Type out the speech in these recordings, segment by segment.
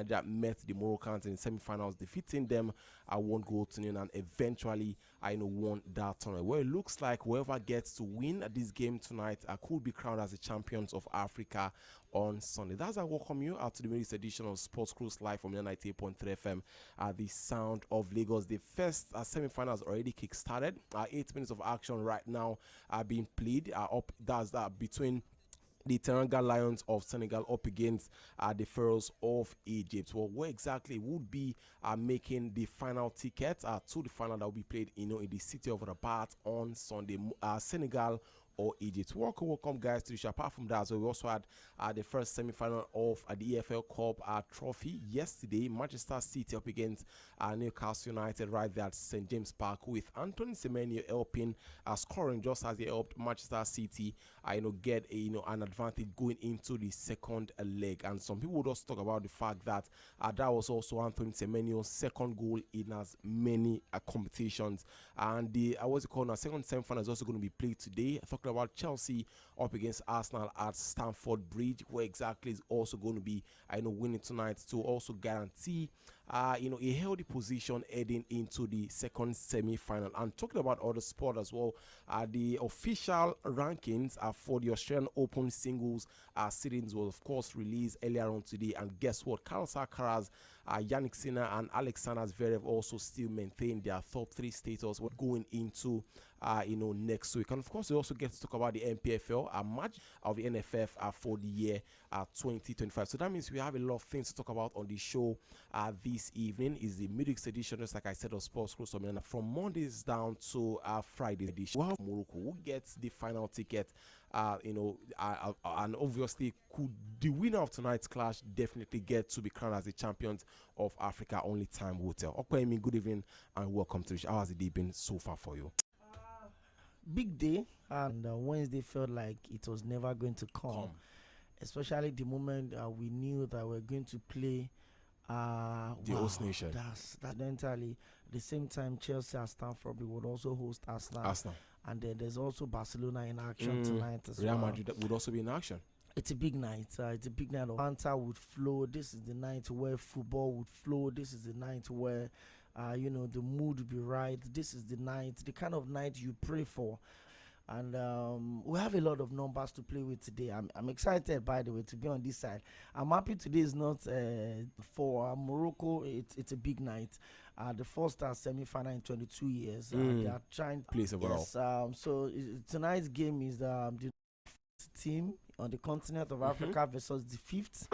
That met the Moroccans in the semi-finals, defeating them 1-0, and eventually won that tournament. Well, it looks like whoever gets to win this game tonight could be crowned as the champions of Africa on Sunday. That's I welcome you to the latest edition of Sports Cruise Live from 98.3 FM, the sound of Lagos. The first semi-finals already kick-started. 8 minutes of action right now are being played. That's between the Teranga Lions of Senegal up against the Pharaohs of Egypt. Well, where exactly would be making the final ticket to the final that will be played, in the city of Rabat on Sunday? Senegal or Egypt. Welcome guys to the show. Apart from that, so we also had the first semi-final of the EFL Cup trophy yesterday. Manchester City up against Newcastle United right there at St. James Park, with Anthony Semenyo helping scoring just as he helped Manchester City get an advantage going into the second leg. And some people would also talk about the fact that that was also Anthony Semenyo's second goal in as many competitions. And the second semi-final is also going to be played today. Talking about Chelsea up against Arsenal at Stamford Bridge, where exactly is also going to be winning tonight to also guarantee a healthy position heading into the second semi-final. And talking about other sport as well, the official rankings for the Australian Open singles sittings was of course released earlier on today. And guess what? Carlos Alcaraz, Yannick Sinner, and Alexander Zverev also still maintain their top 3 status going into next week. And of course, we also get to talk about the NPFL, a match of the NFF for the year 2025. So that means we have a lot of things to talk about on the show this evening. Is the midweek edition, just like I said, of Sports Cruise from Mondays down to Friday edition. Well, Morocco, who gets the final ticket? And obviously, could the winner of tonight's clash definitely get to be crowned as the champions of Africa? Only time will tell. Okwemi, good evening and welcome to the show. How has the day been so far for you? Big day, and Wednesday felt like it was never going to come. Especially the moment we knew that we're going to play the host nation. That's entirely. At the same time, Chelsea at Stamford would also host Arsenal. And then there's also Barcelona in action tonight as Real well. Madrid would also be in action. It's a big night. It's a big night of banter would flow. This is the night where football would flow. This is the night where the mood would be right. This is the night, the kind of night you pray for. And we have a lot of numbers to play with today. I'm excited, by the way, to be on this side. I'm happy today is not for Morocco. It's a big night. The first semi-final in 22 years. They are trying to place overall. So tonight's game is the team on the continent of Africa versus the 5th,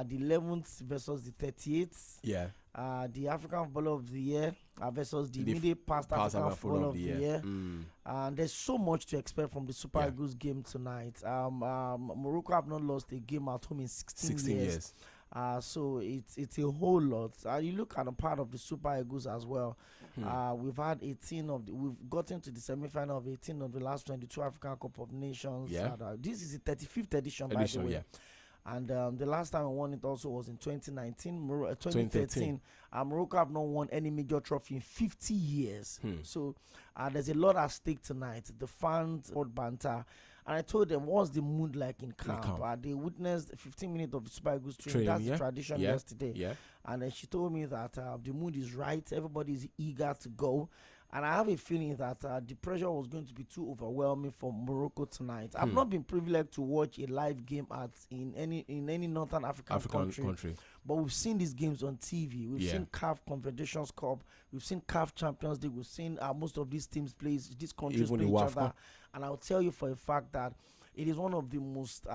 the 11th versus the 38th. Yeah. The African Footballer of the Year versus the immediate past African Footballer of the Year. And there's so much to expect from the Super Eagles game tonight. Morocco have not lost a game at home in 16 years. So it's a whole lot. You look at a part of the Super Eagles as well. We've had 18 we've gotten to the semi-final of 18 of the last 22 African Cup of Nations. This is the 35th edition, by the way. Yeah. And the last time we won it also was in 2019, 2013. Morocco have not won any major trophy in 50 years. So there's a lot at stake tonight. The fans, banter. And I told them, what's the mood like in camp? They witnessed 15 minutes of the Super Eagles training. That's the tradition yesterday. And then she told me that the mood is right. Everybody is eager to go. And I have a feeling that the pressure was going to be too overwhelming for Morocco tonight. I've not been privileged to watch a live game in any Northern African country. But we've seen these games on TV. We've seen CAF Confederations Cup. We've seen CAF Champions League. We've seen most of these teams play, these countries play each other. And I'll tell you for a fact that it is one of the most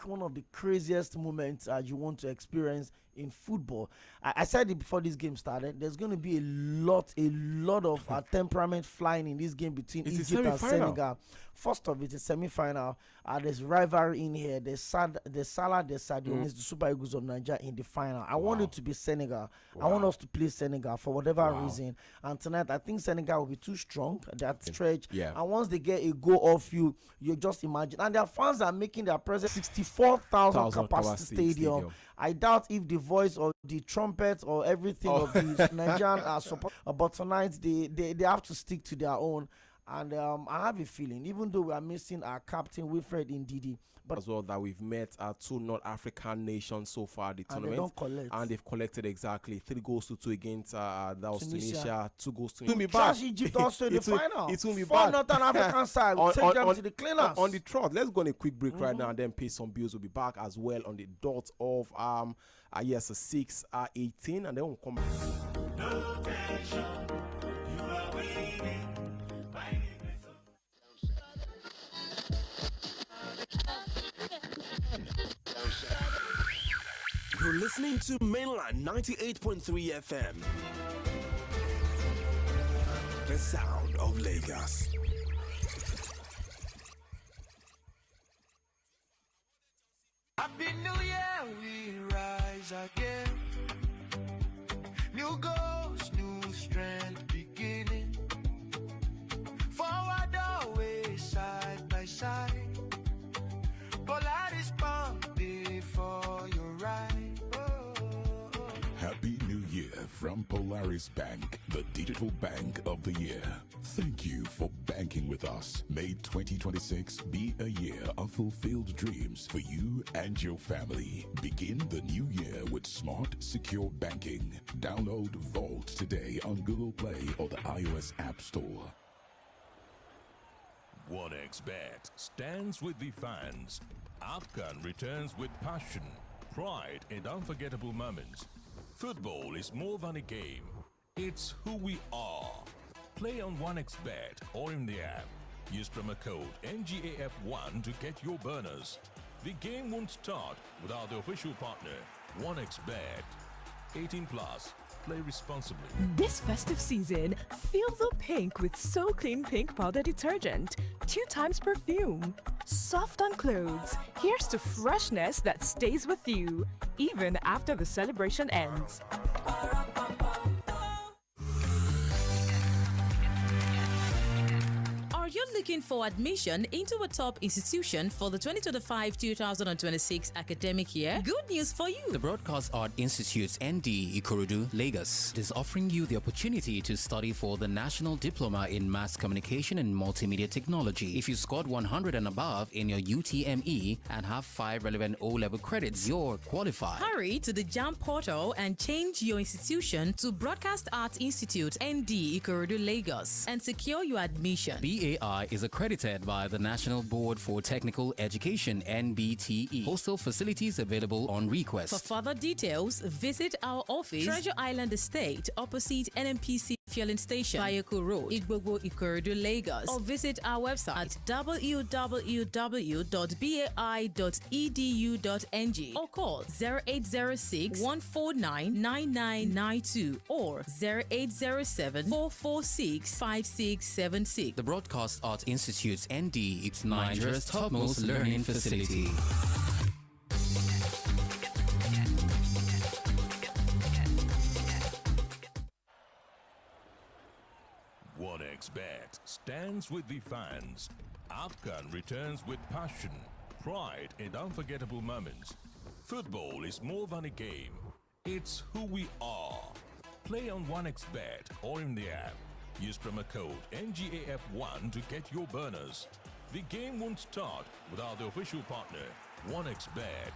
one of the craziest moments you want to experience in football. I said it before this game started. There's going to be a lot of temperament flying in this game between Egypt and Senegal. First of it is semi-final. There's rivalry in here. There's Salah, there's Sadio, the Super Eagles of Nigeria in the final. I want it to be Senegal. I want us to play Senegal for whatever reason. And tonight, I think Senegal will be too strong at that stretch. And once they get a goal off you just imagine. And their fans are making their presence 64,000 capacity stadium. I doubt if the voice or the trumpet or everything of the Nigerian support. But tonight, they have to stick to their own. And I have a feeling, even though we are missing our captain Wilfred Ndidi, but as well, that we've met 2 North African nations so far the tournament, they don't collect. And they've collected exactly 3-2 against that was Tunisia, 2 goals to Tunisia. Trash Egypt also in the final. It will be 4 bad. Northern African side will take them to the cleaners. On the trot, let's go on a quick break right now and then pay some bills. We'll be back as well on the dot of 6:18, and then we'll come back. No tension, you are winning. You're listening to Mainland 98.3 FM. The sound of Lagos. Happy New Year, we rise again. New goals, new strength beginning. Forward always, side by side. Polaris pump before your ride. Happy New Year from Polaris Bank, the digital bank of the year. Thank you for banking with us. May 2026 be a year of fulfilled dreams for you and your family. Begin the new year with smart, secure banking. Download Vault today on Google Play or the iOS App Store. 1xBet stands with the fans. AFCON returns with passion, pride, and unforgettable moments. Football is more than a game. It's who we are. Play on 1xBet or in the app. Use promo code NGAF1 to get your bonus. The game won't start without the official partner, 1xBet. 18 plus. Play responsibly. This festive season, feel the pink with So Clean Pink Powder Detergent. 2 times perfume. Soft on clothes. Here's to freshness that stays with you, even after the celebration ends. Are you looking for admission into a top institution for the 2025-2026 academic year? Good news for you! The Broadcast Art Institute's ND Ikorodu, Lagos is offering you the opportunity to study for the National Diploma in Mass Communication and Multimedia Technology. If you scored 100 and above in your UTME and have 5 relevant O-level credits, you're qualified. Hurry to the JAM portal and change your institution to Broadcast Art Institute ND Ikorodu, Lagos and secure your admission. BAI is accredited by the National Board for Technical Education (NBTE). Hostel facilities available on request. For further details, visit our office, Treasure Island Estate, opposite NMPC Fueling Station, Bayeko Road, Igbogbo, Ikorodu, Lagos, or visit our website at www.bai.edu.ng or call 0806 149 9992 or 0807 446 5676. The Broadcast Art Institute's ND, it's Nigeria's topmost learning facility. OneXBet stands with the fans. AFCON returns with passion, pride, and unforgettable moments. Football is more than a game. It's who we are. Play on OneXBet or in the app. Use promo code NGAF1 to get your bonus. The game won't start without the official partner, 1xBet.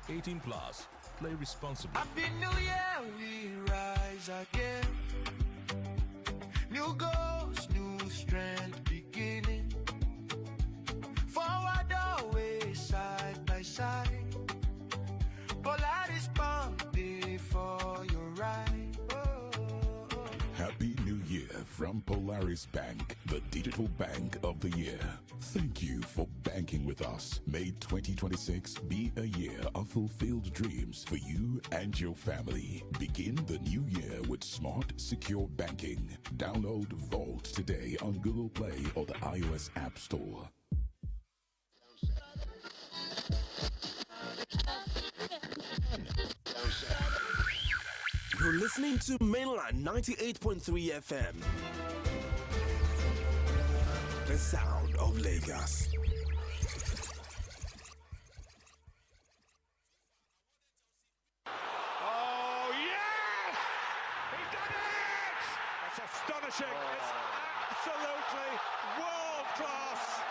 18 plus. Play responsibly. Happy New Year, we rise again. New goals, new strength beginning. Forward always, side by side. Polaris pump before your ride. Happy New Year from Polaris Bank, the digital bank of the year. Thank you for banking with us. May 2026 be a year of fulfilled dreams for you and your family. Begin the new year with smart, secure banking. Download Vault today on Google Play or the iOS App Store. You're listening to Mainland 98.3 FM. The sound of Lagos. Oh, yes! He done it! That's astonishing. It's Absolutely world class.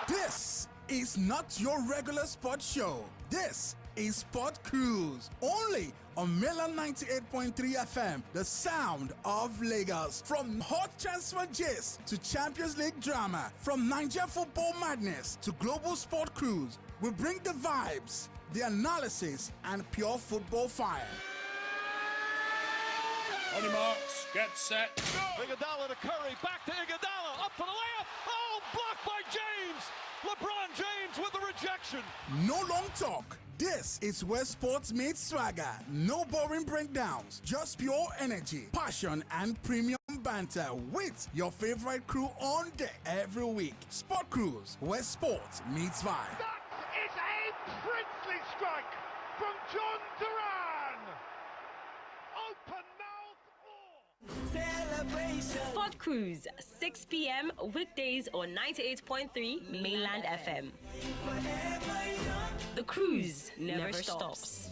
This is not your regular sports show. This is Sport Cruise, only on Mainland 98.3 FM, the sound of Lagos. From hot transfer gist to Champions League drama, from Niger football madness to global sport cruise, we bring the vibes, the analysis, and pure football fire. On your marks, get set, go! Iguodala to Curry, back to Iguodala, up for the layup. Oh, blocked by James. LeBron James with the rejection. No long talk. This is where sports meets swagger. No boring breakdowns, just pure energy, passion, and premium banter with your favorite crew on deck every week. Sport Cruise, where sports meets vibe. That is a princely strike from John Duran. Open mouth. Sport Cruise, 6 p.m. weekdays on 98.3 Mainland FM. The cruise never stops.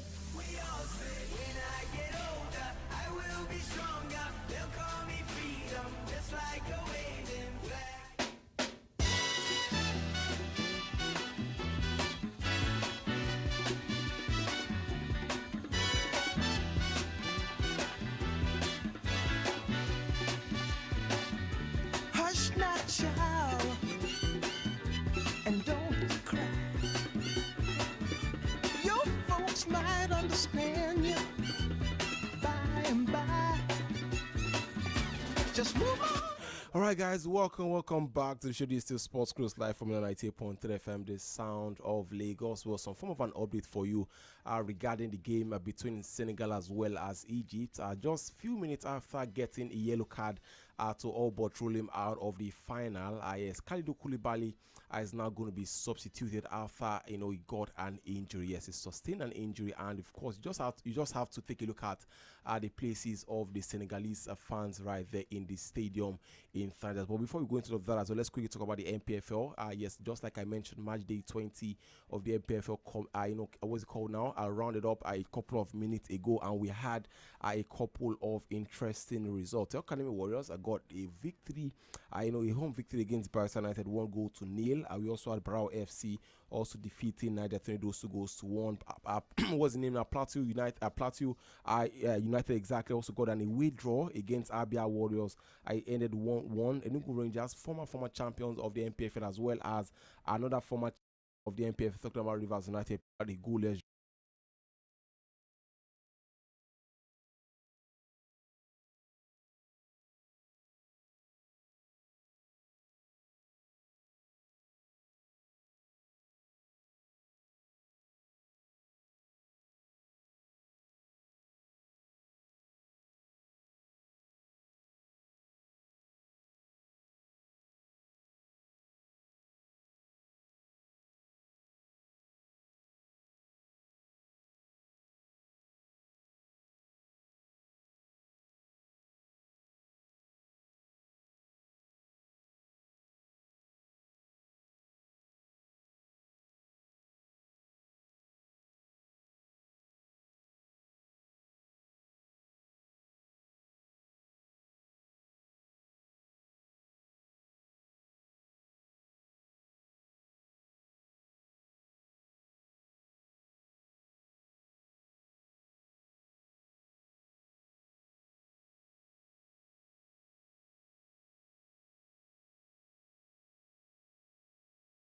Hush not, child, and don't cry. Your folks might understand you by and by. Just move on. All right, guys, welcome back to the show. This is still Sports Cruise live from 98.3 FM, the sound of Lagos. Well, some form of an update for you regarding the game between Senegal as well as Egypt. Just few minutes after getting a yellow card to all but rule him out of the final. Yes, Kalidou Koulibaly is now going to be substituted after he got an injury. Yes, he sustained an injury, and of course, you just have to take a look at the places of the Senegalese fans right there in the stadium in Thunders. But before we go into that as well, let's quickly talk about the MPFL. Yes, just like I mentioned, match day 20 of the MPFL. What's it called now? I rounded up a couple of minutes ago, and we had a couple of interesting results. The Academy Warriors got a victory, a home victory against Barca United, 1-0. We also had Brau FC also defeating Niger those 2 goals to 1. What's the name now? Plateau United exactly also got an away draw against Abia Warriors. I ended 1-1. Enugu Rangers, former champions of the MPFL, as well as another former of the MPFL, talking about Rivers United, had a goalless